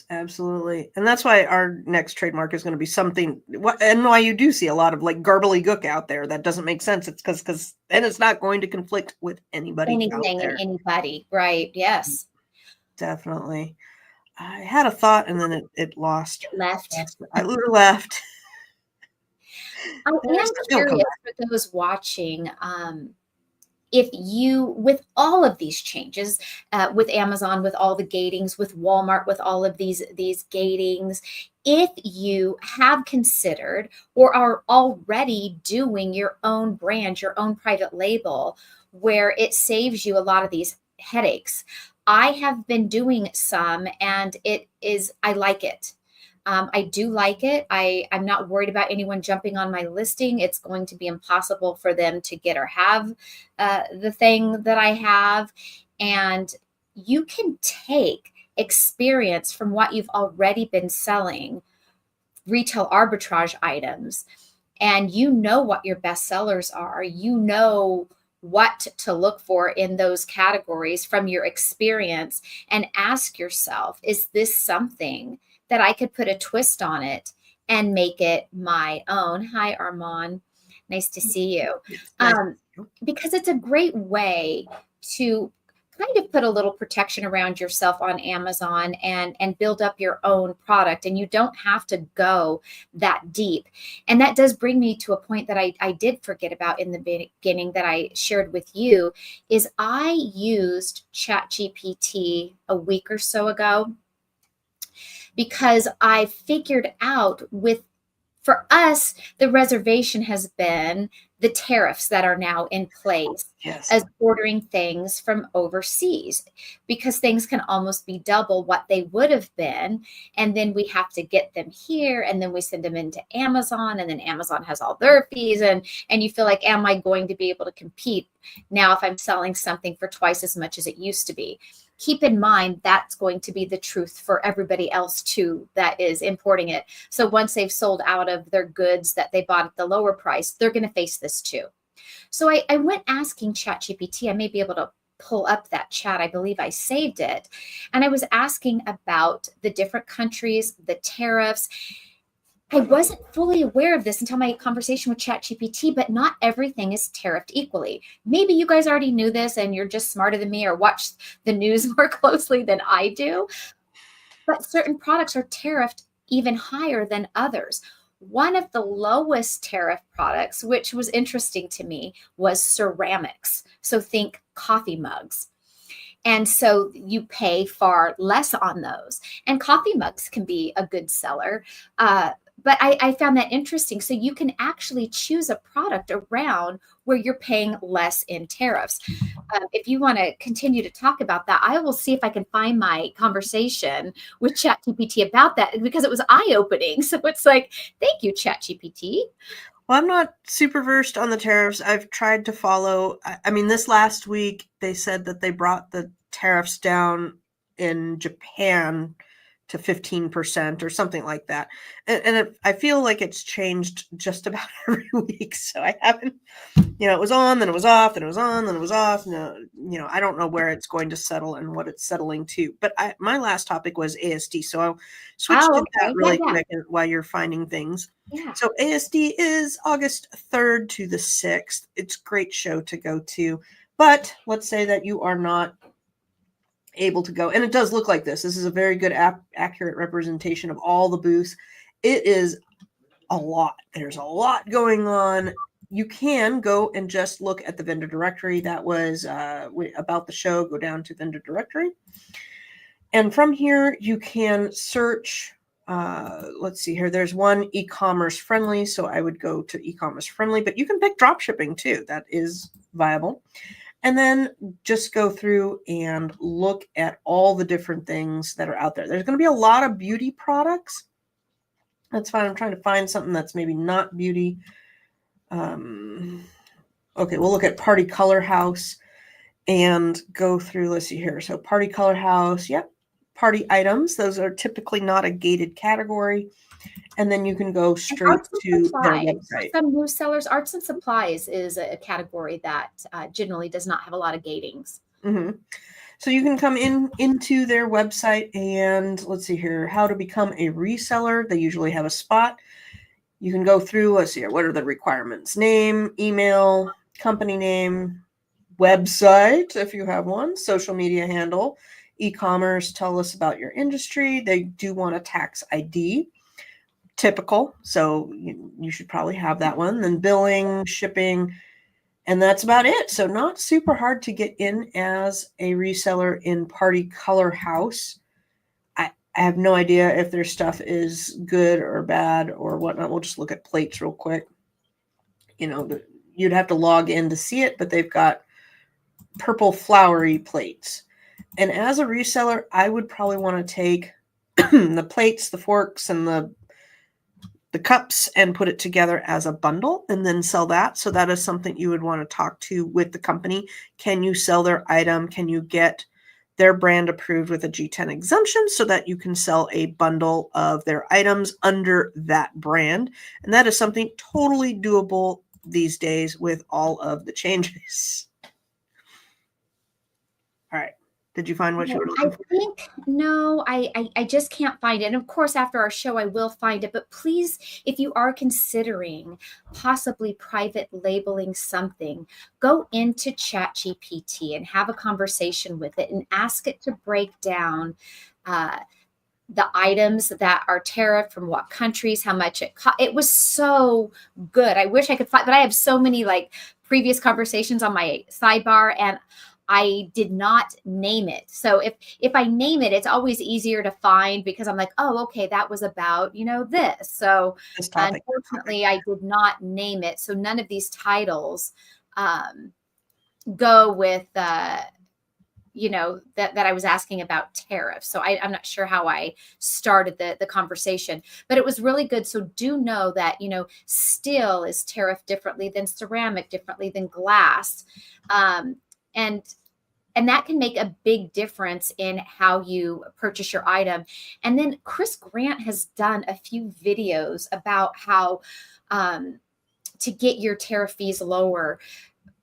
absolutely. And that's why our next trademark is going to be something, and why you do see a lot of gook out there that doesn't make sense. It's because then it's not going to conflict with anybody out Anything there. and anybody, right? Yes. Definitely. I had a thought and then it lost. Left. I left. I am curious for those watching, if you, with all of these changes, with Amazon, with all the gatings, with Walmart, with all of these gatings, if you have considered or are already doing your own brand, your own private label, where it saves you a lot of these headaches. I have been doing some, and I like it. I do like it. I'm not worried about anyone jumping on my listing. It's going to be impossible for them to get or have the thing that I have. And you can take experience from what you've already been selling, retail arbitrage items, and you know what your best sellers are. You know what to look for in those categories from your experience, and ask yourself, is this something that I could put a twist on it and make it my own? Hi, Armand. Nice to see you. Nice. Because it's a great way to kind of put a little protection around yourself on Amazon and build up your own product. And you don't have to go that deep. And that does bring me to a point that I did forget about in the beginning that I shared with you, is I used ChatGPT a week or so ago, because I figured out, for us, the reservation has been the tariffs that are now in place. Yes. As ordering things from overseas, because things can almost be double what they would have been. And then we have to get them here, and then we send them into Amazon, and then Amazon has all their fees. And you feel like, am I going to be able to compete now if I'm selling something for twice as much as it used to be? Keep in mind, that's going to be the truth for everybody else too that is importing it. So once they've sold out of their goods that they bought at the lower price, they're going to face this too. So I went asking ChatGPT. I may be able to pull up that chat. I believe I saved it. And I was asking about the different countries, the tariffs. I wasn't fully aware of this until my conversation with ChatGPT, but not everything is tariffed equally. Maybe you guys already knew this and you're just smarter than me, or watch the news more closely than I do. But certain products are tariffed even higher than others. One of the lowest tariff products, which was interesting to me, was ceramics. So think coffee mugs. And so you pay far less on those. And coffee mugs can be a good seller. But I found that interesting. So you can actually choose a product around where you're paying less in tariffs. If you want to continue to talk about that, I will see if I can find my conversation with ChatGPT about that, because it was eye-opening. So it's like, thank you, ChatGPT. Well, I'm not super versed on the tariffs. I've tried to follow. I mean, this last week, they said that they brought the tariffs down in Japan to 15% or something like that. And I feel like it's changed just about every week. So I haven't, it was on, then it was off, then it was on, then it was off. No, I don't know where it's going to settle and what it's settling to. But my last topic was ASD. So I'll switch to that really quick while you're finding things. Yeah. So ASD is August 3rd to the 6th. It's a great show to go to. But let's say that you are not able to go, and it does look like this. This is a very good accurate representation of all the booths. It is a lot. There's a lot going on. You can go and just look at the vendor directory. That was about the show. Go down to vendor directory, and from here you can search. Let's see here. There's one e-commerce friendly, so I would go to e-commerce friendly, but you can pick drop shipping too. That is viable. And then just go through and look at all the different things that are out there. There's going to be a lot of beauty products. That's fine. I'm trying to find something that's maybe not beauty. Okay, we'll look at Party Color House and go through. Let's see here. So Party Color House, yep. Party items. Those are typically not a gated category. And then you can go straight to their website. Some new sellers, arts and supplies is a category that generally does not have a lot of gatings. Mm-hmm. So you can come into their website and let's see here, how to become a reseller. They usually have a spot. You can go through, let's see here, what are the requirements? Name, email, company name, website, if you have one, social media handle, e-commerce, tell us about your industry. They do want a tax ID. Typical. So you should probably have that one. Then billing, shipping, And that's about it. So not super hard to get in as a reseller in Party Color House. I have no idea if their stuff is good or bad or whatnot. We'll just look at plates real quick. You'd have to log in to see it, but they've got purple flowery plates. And as a reseller, I would probably want to take the plates, the forks, and the cups and put it together as a bundle and then sell that. So that is something you would want to talk to with the company. Can you sell their item? Can you get their brand approved with a G10 exemption so that you can sell a bundle of their items under that brand? And that is something totally doable these days with all of the changes. All right. Did you find what you were looking for? I think, no, I just can't find it. And of course, after our show, I will find it. But please, if you are considering possibly private labeling something, go into ChatGPT and have a conversation with it and ask it to break down the items that are tariffed from what countries, how much it cost. It was so good. I wish I could find, but I have so many like previous conversations on my sidebar, and I did not name it. So if I name it, it's always easier to find because I'm like, oh, okay, that was about, this. So unfortunately, I did not name it. So none of these titles go with that I was asking about tariffs. So I'm not sure how I started the conversation, but it was really good. So do know that, steel is tariffed differently than ceramic, differently than glass. And that can make a big difference in how you purchase your item. And then Chris Grant has done a few videos about how to get your tariff fees lower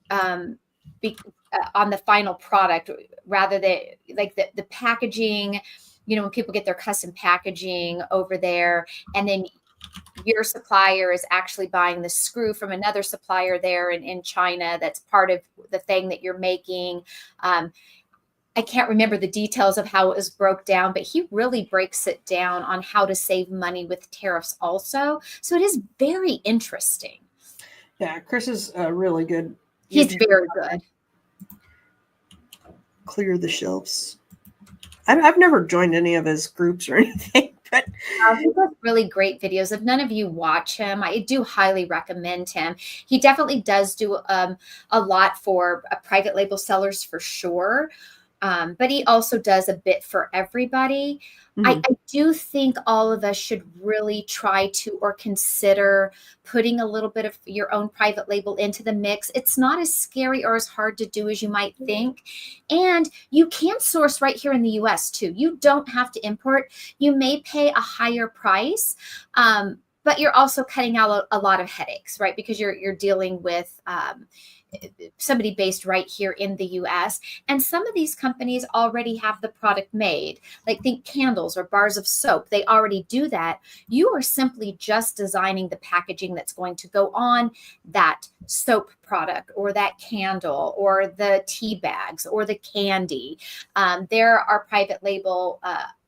on the final product, rather than like the packaging, when people get their custom packaging over there, and then your supplier is actually buying the screw from another supplier there in China that's part of the thing that you're making. I can't remember the details of how it was broke down, but he really breaks it down on how to save money with tariffs also. So it is very interesting. Yeah, Chris is really good. He's very good. Clear the shelves. I've never joined any of his groups or anything, but he does really great videos. If none of you watch him, I do highly recommend him. He definitely does do a lot for private label sellers for sure. But he also does a bit for everybody. I do think all of us should really try to or consider putting a little bit of your own private label into the mix. It's not as scary or as hard to do as you might think. And you can source right here in the US too. You don't have to import. You may pay a higher price, but you're also cutting out a lot of headaches, right? Because you're dealing with somebody based right here in the US. And some of these companies already have the product made, like think candles or bars of soap. They already do that. You are simply just designing the packaging that's going to go on that soap product or that candle or the tea bags or the candy. There are private label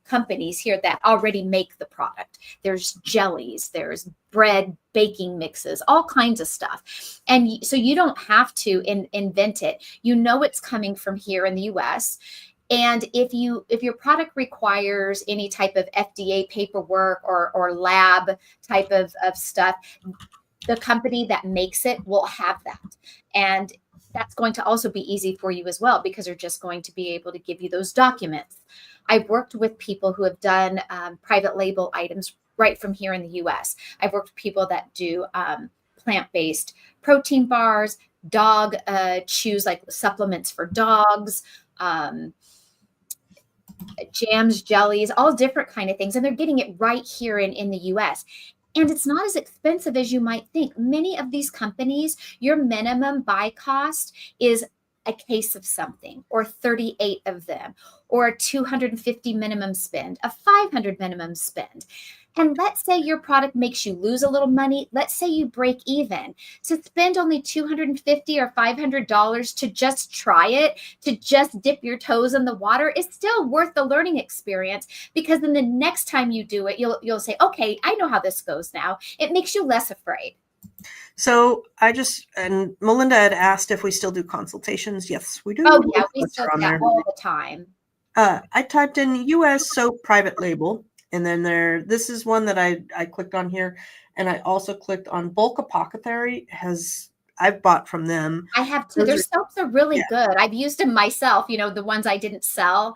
companies here that already make the product. There's jellies, there's bread, baking mixes, all kinds of stuff. And so you don't have to invent it. It's coming from here in the US. And if your product requires any type of FDA paperwork or lab type of stuff, the company that makes it will have that. And that's going to also be easy for you as well, because they're just going to be able to give you those documents. I've worked with people who have done private label items right from here in the US. I've worked with people that do plant-based protein bars, dog chews, like supplements for dogs, jams, jellies, all different kind of things. And they're getting it right here in the US. And it's not as expensive as you might think. Many of these companies, your minimum buy cost is a case of something, or 38 of them, or a 250 minimum spend, a 500 minimum spend. And let's say your product makes you lose a little money. Let's say you break even. To spend only $250 or $500 to just try it, to just dip your toes in the water, is still worth the learning experience, because then the next time you do it, you'll say, okay, I know how this goes now. It makes you less afraid. So and Melinda had asked if we still do consultations. Yes, we do. Oh yeah, we What's still on do that there? all the time. I typed in U.S. soap private label, and then this is one that I clicked on here, and I also clicked on Bulk Apothecary. I've bought from them. I have too. Their soaps are really yeah. good. I've used them myself, the ones I didn't sell,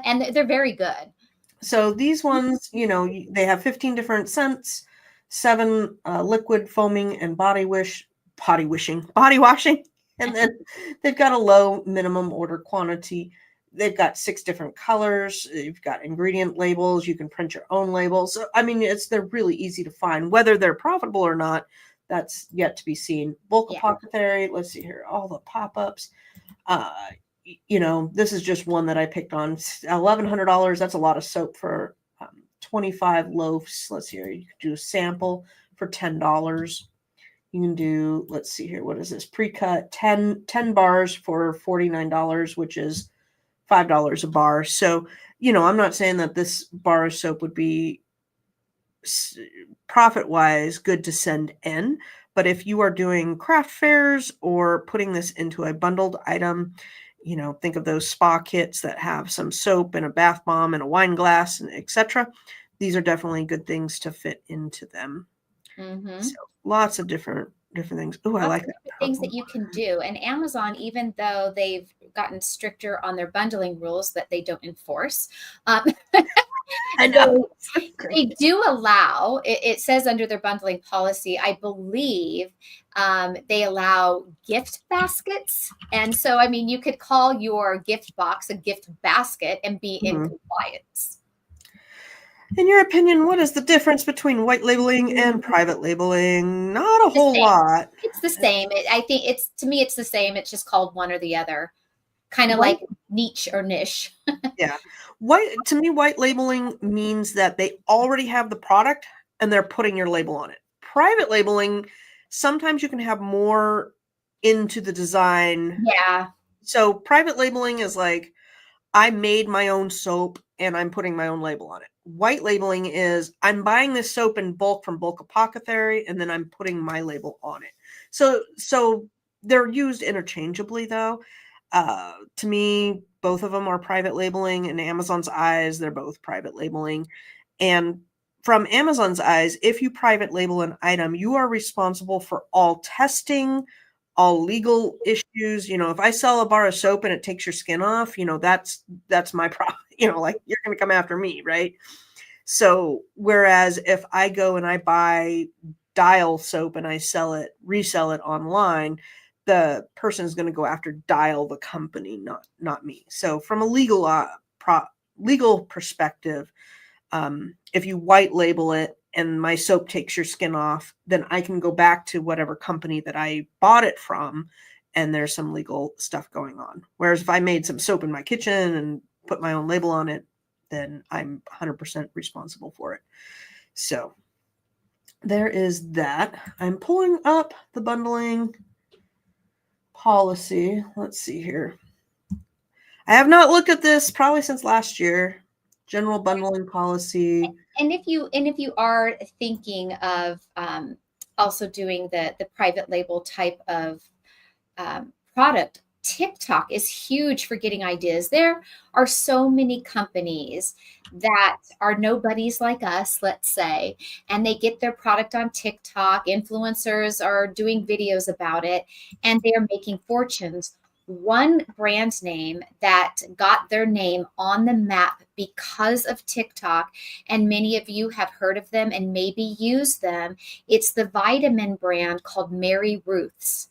and they're very good. So these ones, they have 15 different scents, 7 liquid foaming and body washing, and then they've got a low minimum order quantity. They've got 6 different colors. You've got ingredient labels. You can print your own labels. So, I mean, they're really easy to find. Whether they're profitable or not, that's yet to be seen. Bulk Apothecary. Let's see here. All the pop-ups. This is just one that I picked on. $1,100. That's a lot of soap for 25 loaves. Let's see here. You can do a sample for $10. You can do, let's see here. What is this? Pre-cut 10 bars for $49, which is $5 a bar. So, I'm not saying that this bar of soap would be profit-wise good to send in, but if you are doing craft fairs or putting this into a bundled item, think of those spa kits that have some soap and a bath bomb and a wine glass, and etc. These are definitely good things to fit into them. Mm-hmm. So lots of different things. Oh, I like that. Things that you can do. And Amazon, even though they've gotten stricter on their bundling rules that they don't enforce, I know. They do allow, it says under their bundling policy, I believe they allow gift baskets. And so, I mean, you could call your gift box a gift basket and be in compliance. In your opinion, what is the difference between white labeling and private labeling? Not a whole lot. It's the same. I think to me, it's the same. It's just called one or the other. Kind of like niche or niche. Yeah. To me, white labeling means that they already have the product and they're putting your label on it. Private labeling, sometimes you can have more into the design. Yeah. So private labeling is like, I made my own soap and I'm putting my own label on it. White labeling is, I'm buying this soap in bulk from Bulk Apothecary and then I'm putting my label on it. So they're used interchangeably though. To me, both of them are private labeling. In Amazon's eyes, they're both private labeling. And from Amazon's eyes, if you private label an item, you are responsible for all testing, all legal issues. If I sell a bar of soap and it takes your skin off, that's my problem. Like you're going to come after me, right? So whereas if I go and I buy Dial soap and I resell it online, the person is going to go after Dial, the company, not me. So from a legal perspective, if you white label it and my soap takes your skin off, then I can go back to whatever company that I bought it from, and there's some legal stuff going on. Whereas if I made some soap in my kitchen and put my own label on it, then I'm 100% responsible for it. So there is that. I'm pulling up the bundling policy. Let's see here. I have not looked at this probably since last year. General bundling policy. And if you are thinking of also doing the private label type of product, TikTok is huge for getting ideas. There are so many companies that are nobodies like us, let's say, and they get their product on TikTok. Influencers are doing videos about it, and they are making fortunes. One brand name that got their name on the map because of TikTok, and many of you have heard of them and maybe use them. It's the vitamin brand called Mary Ruth's.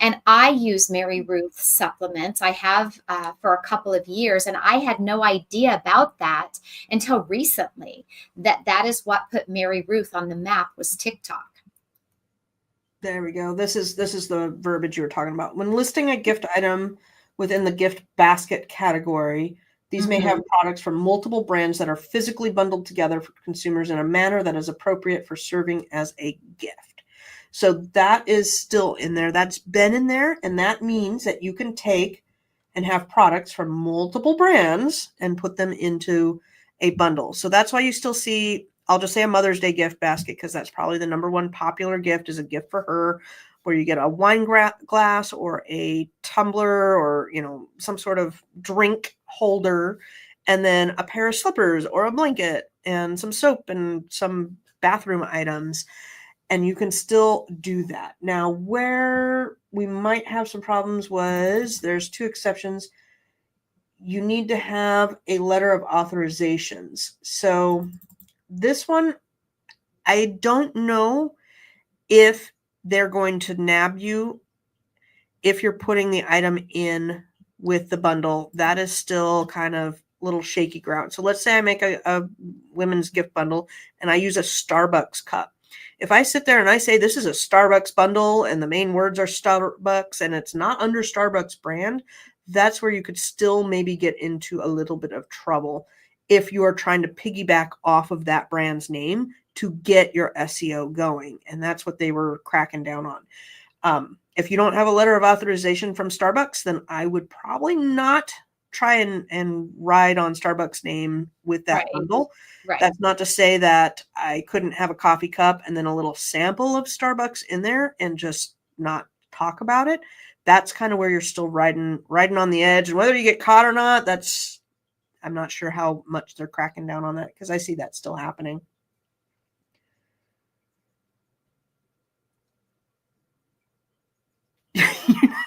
And I use Mary Ruth's supplements. I have for a couple of years, and I had no idea about that until recently, that is what put Mary Ruth on the map was TikTok. There we go. This is the verbiage you were talking about. When listing a gift item within the gift basket category, these may have products from multiple brands that are physically bundled together for consumers in a manner that is appropriate for serving as a gift. So that is still in there. That's been in there. And that means that you can take and have products from multiple brands and put them into a bundle. So that's why you still see I'll just say a Mother's Day gift basket, because that's probably the number one popular gift, is a gift for her, where you get a wine glass or a tumbler or, some sort of drink holder, and then a pair of slippers or a blanket and some soap and some bathroom items. And you can still do that. Now, where we might have some problems there's 2 exceptions. You need to have a letter of authorizations. So this one, I don't know if they're going to nab you if you're putting the item in with the bundle. That is still kind of little shaky ground. So let's say I make a women's gift bundle and I use a Starbucks cup. If I sit there and I say this is a Starbucks bundle and the main words are Starbucks and it's not under Starbucks brand, that's where you could still maybe get into a little bit of trouble if you are trying to piggyback off of that brand's name to get your SEO going. And that's what they were cracking down on. If you don't have a letter of authorization from Starbucks, then I would probably not try and ride on Starbucks name with that bundle. Right. That's not to say that I couldn't have a coffee cup and then a little sample of Starbucks in there and just not talk about it. That's kind of where you're still riding on the edge. And whether you get caught or not, I'm not sure how much they're cracking down on that, because I see that still happening.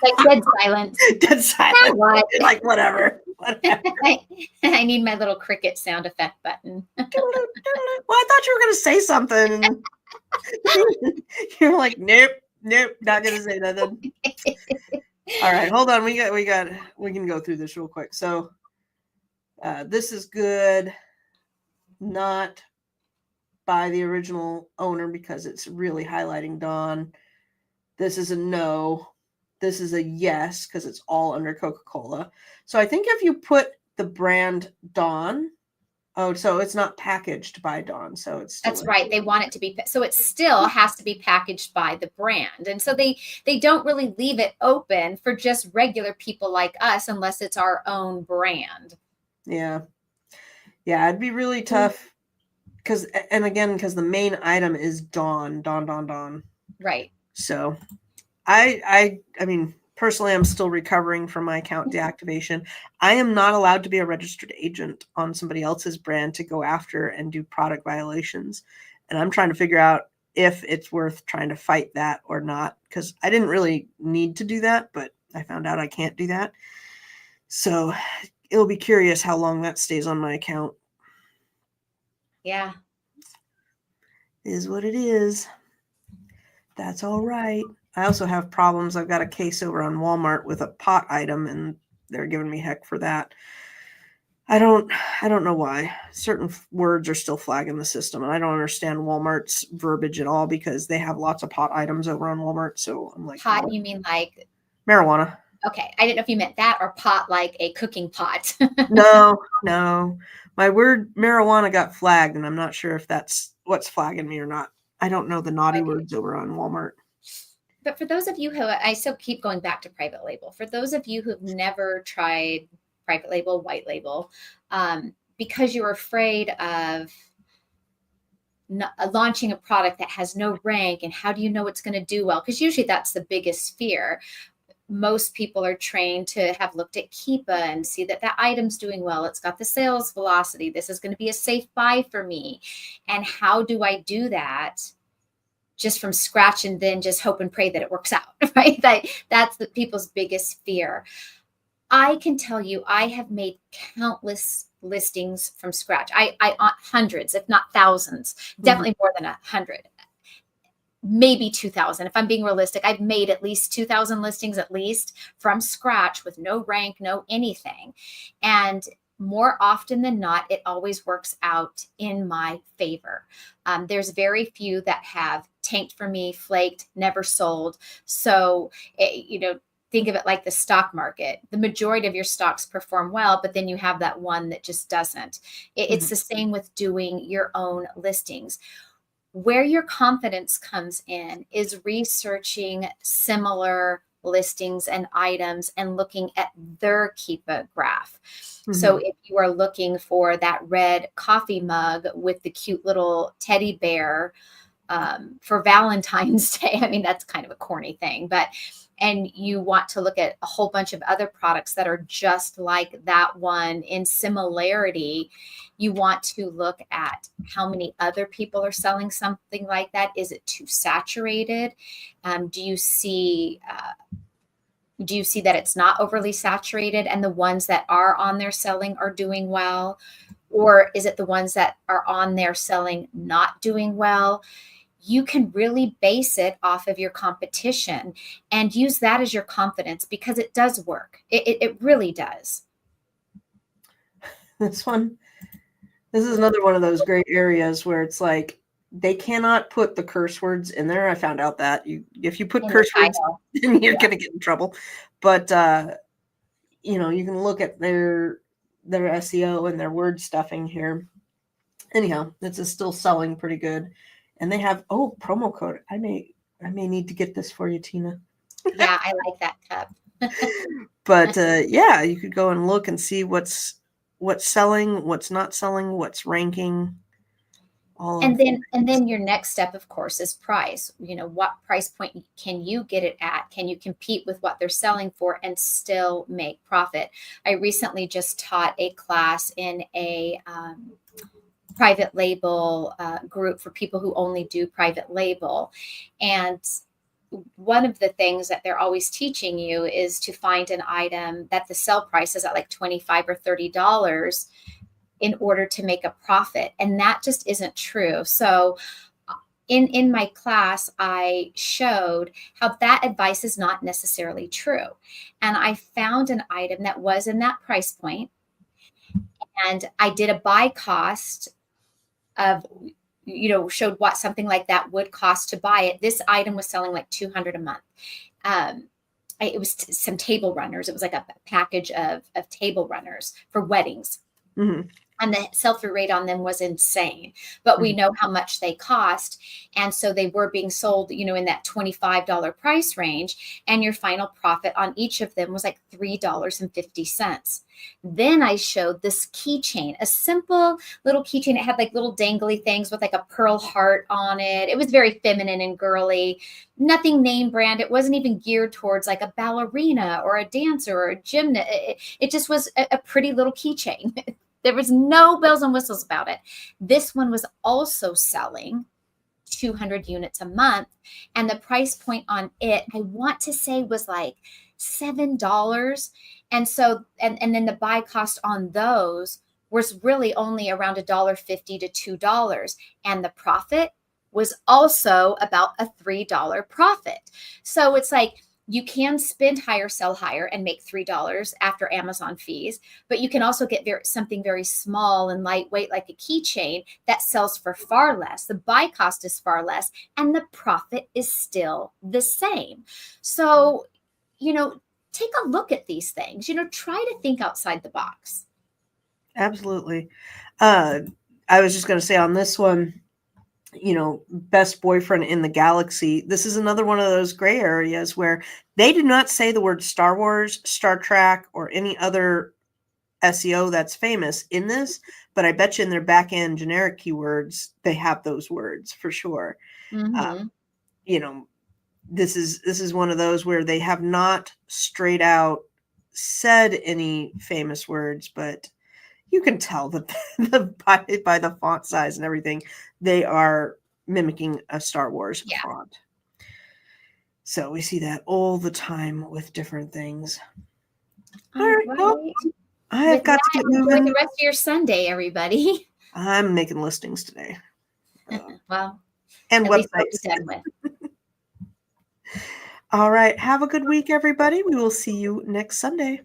Like dead silent. Dead silent. Like whatever. I need my little cricket sound effect button. Well, I thought you were going to say something. You're like, nope, not going to say nothing. All right, hold on. We can go through this real quick. So this is good. Not by the original owner, because it's really highlighting Dawn. This is a no. This is a yes, because it's all under Coca-Cola. So I think if you put the brand Dawn, so it's not packaged by Dawn. So it's still that's right. They want it to be, so it still has to be packaged by the brand. And so they don't really leave it open for just regular people like us unless it's our own brand. Yeah. Yeah, it'd be really tough because the main item is Dawn. Right. So I mean, personally, I'm still recovering from my account deactivation. I am not allowed to be a registered agent on somebody else's brand to go after and do product violations. And I'm trying to figure out if it's worth trying to fight that or not, because I didn't really need to do that, but I found out I can't do that. So it'll be curious how long that stays on my account. Yeah. Is what it is. That's all right. I also have problems. I've got a case over on Walmart with a pot item, and they're giving me heck for that. I don't know why. Certain words are still flagging the system, and I don't understand Walmart's verbiage at all, because they have lots of pot items over on Walmart. So I'm like, pot, you mean like marijuana? Okay. I didn't know if you meant that or pot like a cooking pot. No. My word marijuana got flagged, and I'm not sure if that's what's flagging me or not. I don't know the naughty words over on Walmart. But for those of you who, I still keep going back to private label, for those of you who've never tried private label, white label, because you're afraid of launching a product that has no rank, and how do you know it's going to do well? Because usually that's the biggest fear. Most people are trained to have looked at Keepa and see that that item's doing well. It's got the sales velocity. This is going to be a safe buy for me. And how do I do that just from scratch and then just hope and pray that it works out, right? That's the people's biggest fear. I can tell you, I have made countless listings from scratch. I hundreds, if not thousands, definitely more than 100. Maybe 2,000. If I'm being realistic, I've made at least 2,000 listings at least from scratch with no rank, no anything. And more often than not, it always works out in my favor. There's very few that have tanked for me, flaked, never sold. So, think of it like the stock market. The majority of your stocks perform well, but then you have that one that just doesn't. It's the same with doing your own listings. Where your confidence comes in is researching similar listings and items and looking at their Keepa graph. So if you are looking for that red coffee mug with the cute little teddy bear for Valentine's Day, I mean, that's kind of a corny thing, and you want to look at a whole bunch of other products that are just like that one in similarity, you want to look at how many other people are selling something like that. Is it too saturated? Do you see that it's not overly saturated and the ones that are on there selling are doing well? Or is it the ones that are on there selling not doing well? You can really base it off of your competition and use that as your confidence, because it does work. It really does. This is another one of those gray areas where it's like they cannot put the curse words in there. I found out that if you put curse words, then you're going to get in trouble. But you can look at their SEO and their word stuffing here. Anyhow, this is still selling pretty good. And they have promo code. I may need to get this for you, Tina. Yeah, I like that cup. But yeah, you could go and look and see what's selling, what's not selling, what's ranking. And then your next step, of course, is price. What price point can you get it at? Can you compete with what they're selling for and still make profit? I recently just taught a class in a private label group for people who only do private label. And one of the things that they're always teaching you is to find an item that the sell price is at like $25 or $30 in order to make a profit. And that just isn't true. So in my class, I showed how that advice is not necessarily true. And I found an item that was in that price point. And I did a buy cost of, showed what something like that would cost to buy it. This item was selling like $200 a month. It was some table runners. It was like a package of table runners for weddings. Mm-hmm. And the sell-through rate on them was insane, but we know how much they cost. And so they were being sold, in that $25 price range. And your final profit on each of them was like $3.50. Then I showed this keychain, a simple little keychain. It had like little dangly things with like a pearl heart on it. It was very feminine and girly, nothing name brand. It wasn't even geared towards like a ballerina or a dancer or a gymnast. It just was a pretty little keychain. There was no bells and whistles about it. This one was also selling 200 units a month. And the price point on it, I want to say, was like $7. And so, and then the buy cost on those was really only around $1.50 to $2. And the profit was also about a $3 profit. So it's like, you can spend higher, sell higher, and make $3 after Amazon fees, but you can also get something very small and lightweight like a keychain that sells for far less. The buy cost is far less, and the profit is still the same. So, take a look at these things. Try to think outside the box. Absolutely. I was just going to say on this one, best boyfriend in the galaxy. This is another one of those gray areas where they do not say the word Star Wars, Star Trek, or any other SEO that's famous in this, but I bet you in their back end generic keywords, they have those words for sure. Mm-hmm. This is one of those where they have not straight out said any famous words, but you can tell that by the font size and everything, they are mimicking a Star Wars font. So we see that all the time with different things. All right. Well, I've got to get moving. Enjoy the rest of your Sunday, everybody. I'm making listings today. Well, and websites. All right. Have a good week, everybody. We will see you next Sunday.